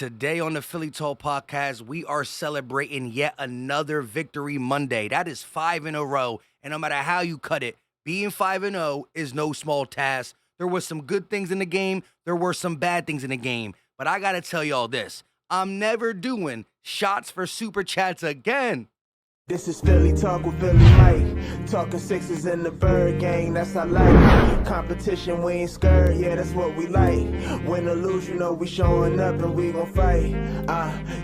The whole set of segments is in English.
Today on the Philly Talk podcast, we are celebrating yet another Victory Monday. That is 5 in a row. And no matter how you cut it, being 5-0 is no small task. There were some good things in the game. There were some bad things in the game. But I got to tell y'all this. I'm never doing shots for super chats again. This is Philly Talk with Philly Mike. Talking sixes in the bird gang, that's I like. Competition, we ain't scared, yeah, that's what we like. Win or lose, you know we showing up and we gon' fight.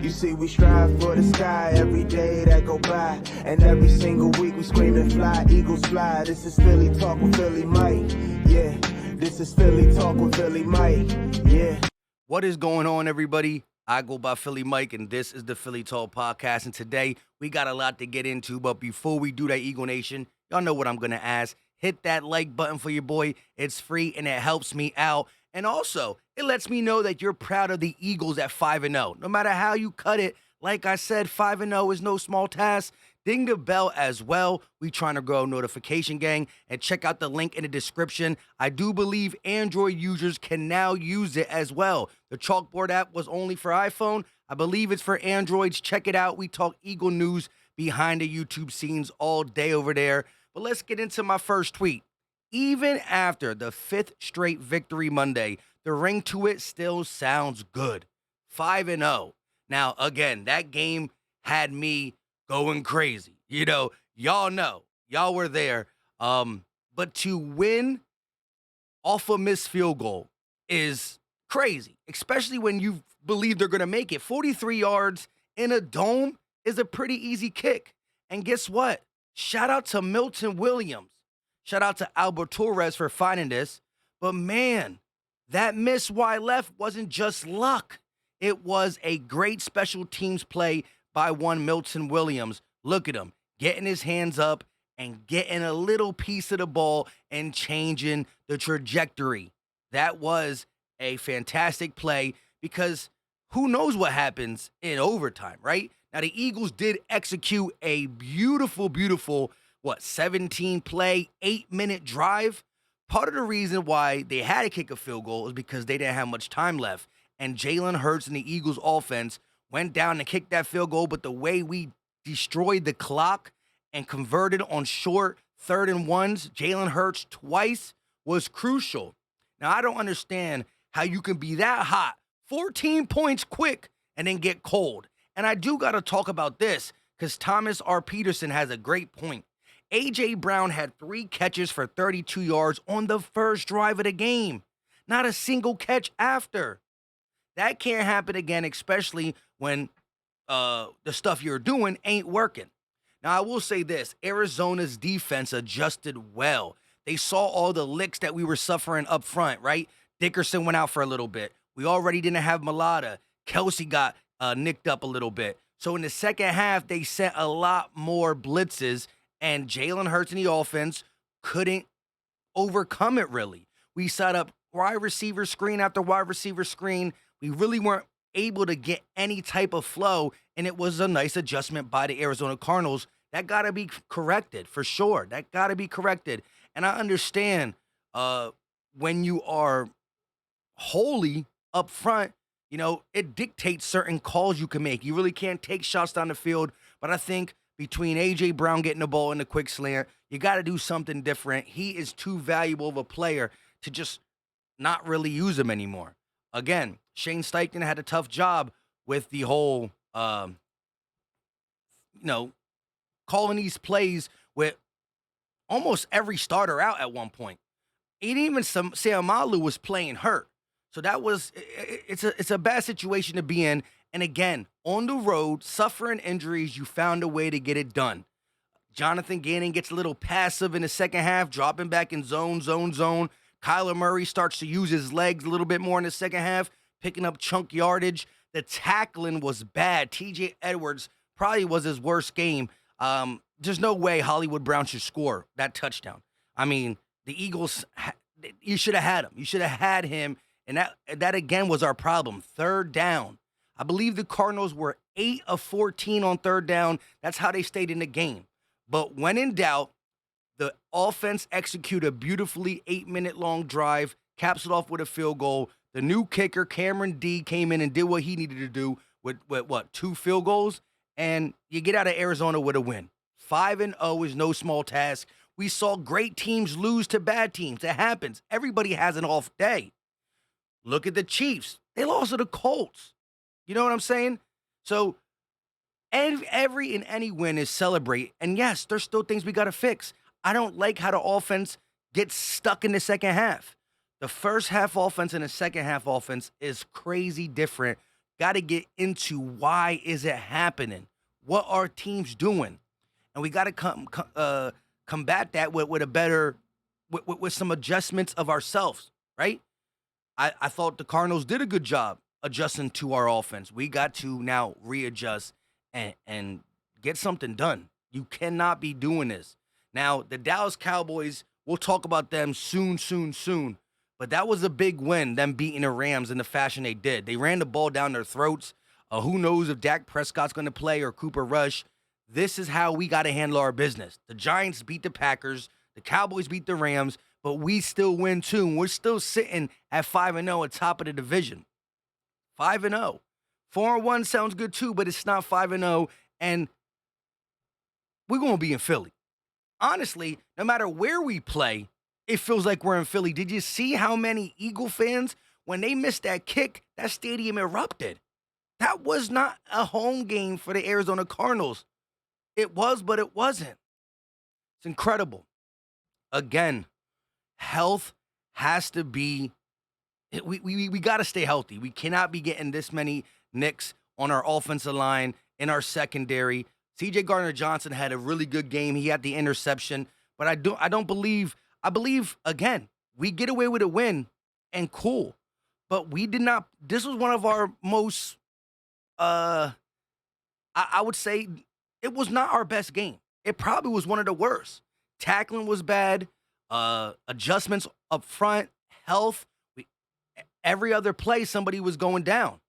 You see we strive for the sky every day that go by. And every single week we screaming fly, eagles fly. This is Philly Talk with Philly Mike, yeah. This is Philly Talk with Philly Mike, yeah. What is going on, everybody? I go by Philly Mike, and this is the Philly Talk podcast. And today, we got a lot to get into. But before we do that, Eagle Nation, y'all know what I'm going to ask. Hit that like button for your boy. It's free, and it helps me out. And also, it lets me know that you're proud of the Eagles at 5-0. No matter how you cut it, like I said, 5-0 is no small task. Ding the bell as well. We trying to grow notification gang, and check out the link in the description. I do believe Android users can now use it as well. The Chalkboard app was only for iPhone. I believe it's for Androids. Check it out. We talk Eagle news behind the YouTube scenes all day over there. But let's get into my first tweet. Even after the 5th straight Victory Monday, the ring to it still sounds good. 5-0. Now, again, that game had me going crazy. Y'all know. Y'all were there. But to win off a missed field goal is crazy, especially when you believe they're going to make it. 43 yards in a dome is a pretty easy kick. And guess what? Shout out to Milton Williams. Shout out to Albert Torres for finding this. But man, that miss wide left wasn't just luck. It was a great special teams play by one Milton Williams. Look at him getting his hands up and getting a little piece of the ball and changing the trajectory. That was a fantastic play because who knows what happens in overtime, right? Now, the Eagles did execute a beautiful, 17-play, 8-minute drive. Part of the reason why they had to kick a field goal is because they didn't have much time left. And Jalen Hurts and the Eagles offense went down and kicked that field goal, but the way we destroyed the clock and converted on short 3rd and 1s, Jalen Hurts twice, was crucial. Now, I don't understand how you can be that hot, 14 points quick, and then get cold. And I do got to talk about this because Thomas R. Peterson has a great point. A.J. Brown had 3 catches for 32 yards on the first drive of the game. Not a single catch after. That can't happen again, especially when the stuff you're doing ain't working. Now, I will say this. Arizona's defense adjusted well. They saw all the licks that we were suffering up front, right? Dickerson went out for a little bit. We already didn't have Mulata. Kelsey got nicked up a little bit. So in the second half, they sent a lot more blitzes, and Jalen Hurts and the offense couldn't overcome it, really. We set up wide receiver screen after wide receiver screen. We really weren't able to get any type of flow, and it was a nice adjustment by the Arizona Cardinals. That got to be corrected, for sure. That got to be corrected. And I understand when you are wholly up front, it dictates certain calls you can make. You really can't take shots down the field, but I think between A.J. Brown getting the ball in the quick slant, you got to do something different. He is too valuable of a player to just not really use him anymore. Again, Shane Steichen had a tough job with the whole, calling these plays with almost every starter out at one point. And even Seamalu was playing hurt. So it's a bad situation to be in. And again, on the road, suffering injuries, you found a way to get it done. Jonathan Gannon gets a little passive in the second half, dropping back in zone. Kyler Murray starts to use his legs a little bit more in the second half, picking up chunk yardage. The tackling was bad. TJ Edwards probably was his worst game. There's no way Hollywood Brown should score that touchdown. I mean, the Eagles, you should have had him. You should have had him, and that again was our problem. 3rd down. I believe the Cardinals were 8 of 14 on 3rd down. That's how they stayed in the game. But when in doubt, the offense executed a beautifully 8-minute long drive, caps it off with a field goal. The new kicker, Cameron D, came in and did what he needed to do with what, 2 field goals, and you get out of Arizona with a win. 5-0 is no small task. We saw great teams lose to bad teams. It happens. Everybody has an off day. Look at the Chiefs. They lost to the Colts. You know what I'm saying? So every and any win is celebrate. And yes, there's still things we got to fix. I don't like how the offense gets stuck in the second half. The first half offense and the second half offense is crazy different. Got to get into why is it happening? What are teams doing? And we got to combat that with a better, with some adjustments of ourselves, right? I thought the Cardinals did a good job adjusting to our offense. We got to now readjust and get something done. You cannot be doing this. Now, the Dallas Cowboys, we'll talk about them soon. But that was a big win, them beating the Rams in the fashion they did. They ran the ball down their throats. Who knows if Dak Prescott's going to play or Cooper Rush. This is how we got to handle our business. The Giants beat the Packers. The Cowboys beat the Rams. But we still win, too. And we're still sitting at 5-0 at top of the division. 5-0. 4-1 sounds good, too, but it's not 5-0. And we're going to be in Philly. Honestly, no matter where we play, it feels like we're in Philly. Did you see how many Eagle fans, when they missed that kick, that stadium erupted? That was not a home game for the Arizona Cardinals. It was, but it wasn't. It's incredible. Again, health has to be, we got to stay healthy. We cannot be getting this many nicks on our offensive line, in our secondary. C.J. Gardner-Johnson had a really good game. He had the interception, but I believe, again, we get away with a win and cool, but we did not, this was one of our most, I would say it was not our best game. It probably was one of the worst. Tackling was bad, adjustments up front, health, every other play somebody was going down.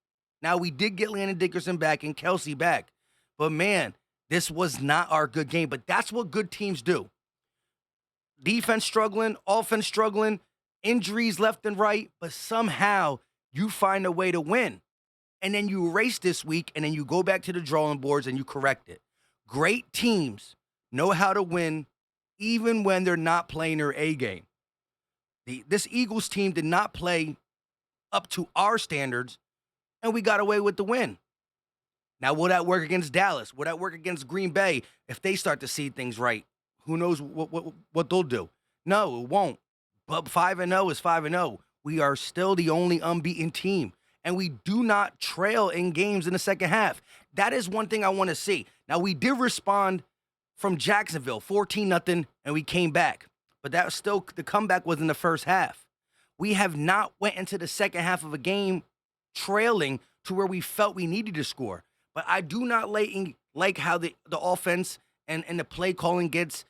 Now, we did get Landon Dickerson back and Kelsey back, but man, this was not our good game, but that's what good teams do. Defense struggling, offense struggling, injuries left and right, but somehow you find a way to win. And then you erase this week, and then you go back to the drawing boards and you correct it. Great teams know how to win even when they're not playing their A game. This Eagles team did not play up to our standards, and we got away with the win. Now, will that work against Dallas? Will that work against Green Bay if they start to see things right? Who knows what they'll do? No, it won't. But 5-0 is 5-0. We are still the only unbeaten team, and we do not trail in games in the second half. That is one thing I want to see. Now, we did respond from Jacksonville, 14-0, and we came back. But that was still, the comeback was in the first half. We have not went into the second half of a game trailing to where we felt we needed to score. But I do not like how the offense and the play calling gets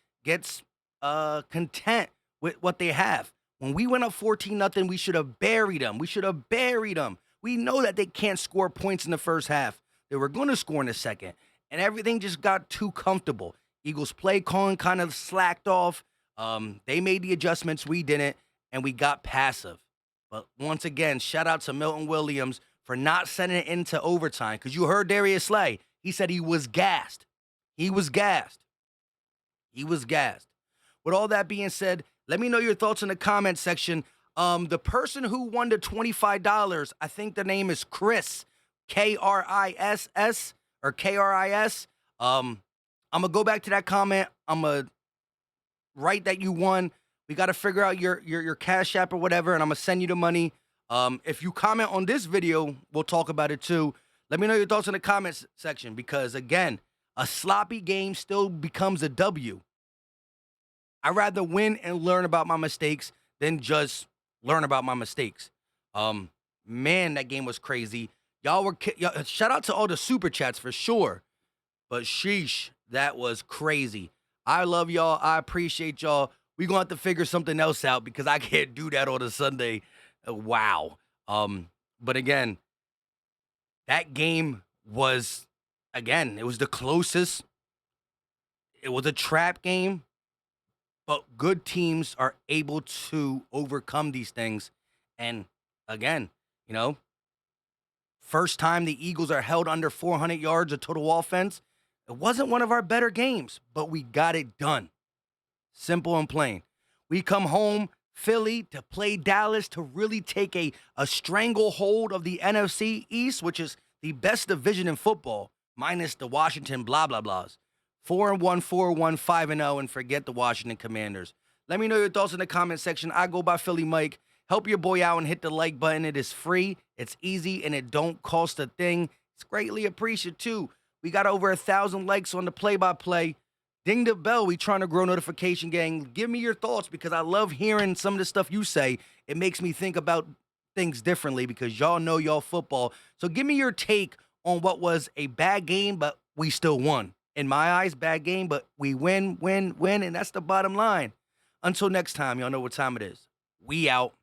content with what they have. When we went up 14-0, we should have buried them. We know that they can't score points in the first half. They were going to score in the second. And everything just got too comfortable. Eagles play calling kind of slacked off. They made the adjustments. We didn't. And we got passive. But once again, shout out to Milton Williams for not sending it into overtime. Because you heard Darius Slay. He said he was gassed. He was gassed. With all that being said, let me know your thoughts in the comment section. The person who won the $25, I think the name is Chris, K-R-I-S-S or K-R-I-S. I'm going to go back to that comment. I'm going to write that you won. We got to figure out your Cash App or whatever, and I'm going to send you the money. If you comment on this video, we'll talk about it too. Let me know your thoughts in the comments section because, again, a sloppy game still becomes a W. I'd rather win and learn about my mistakes than just learn about my mistakes. Man, that game was crazy. Y'all shout out to all the super chats for sure. But sheesh, that was crazy. I love y'all. I appreciate y'all. We're going to have to figure something else out because I can't do that on a Sunday. Wow. But again, that game was, again, it was the closest. It was a trap game. But good teams are able to overcome these things. And again, You know, first time the Eagles are held under 400 yards of total offense. It wasn't one of our better games, but we got it done. Simple and plain. We come home, Philly, to play Dallas to really take a stranglehold of the NFC East, which is the best division in football, minus the Washington blah, blah, blahs. 4-1, 4-1, 5-0, and forget the Washington Commanders. Let me know your thoughts in the comment section. I go by Philly Mike. Help your boy out and hit the like button. It is free, it's easy, and it don't cost a thing. It's greatly appreciated, too. We got over 1,000 likes on the play-by-play. Ding the bell. We trying to grow notification gang. Give me your thoughts because I love hearing some of the stuff you say. It makes me think about things differently because y'all know y'all football. So give me your take on what was a bad game, but we still won. In my eyes, bad game, but we win, and that's the bottom line. Until next time, y'all know what time it is. We out.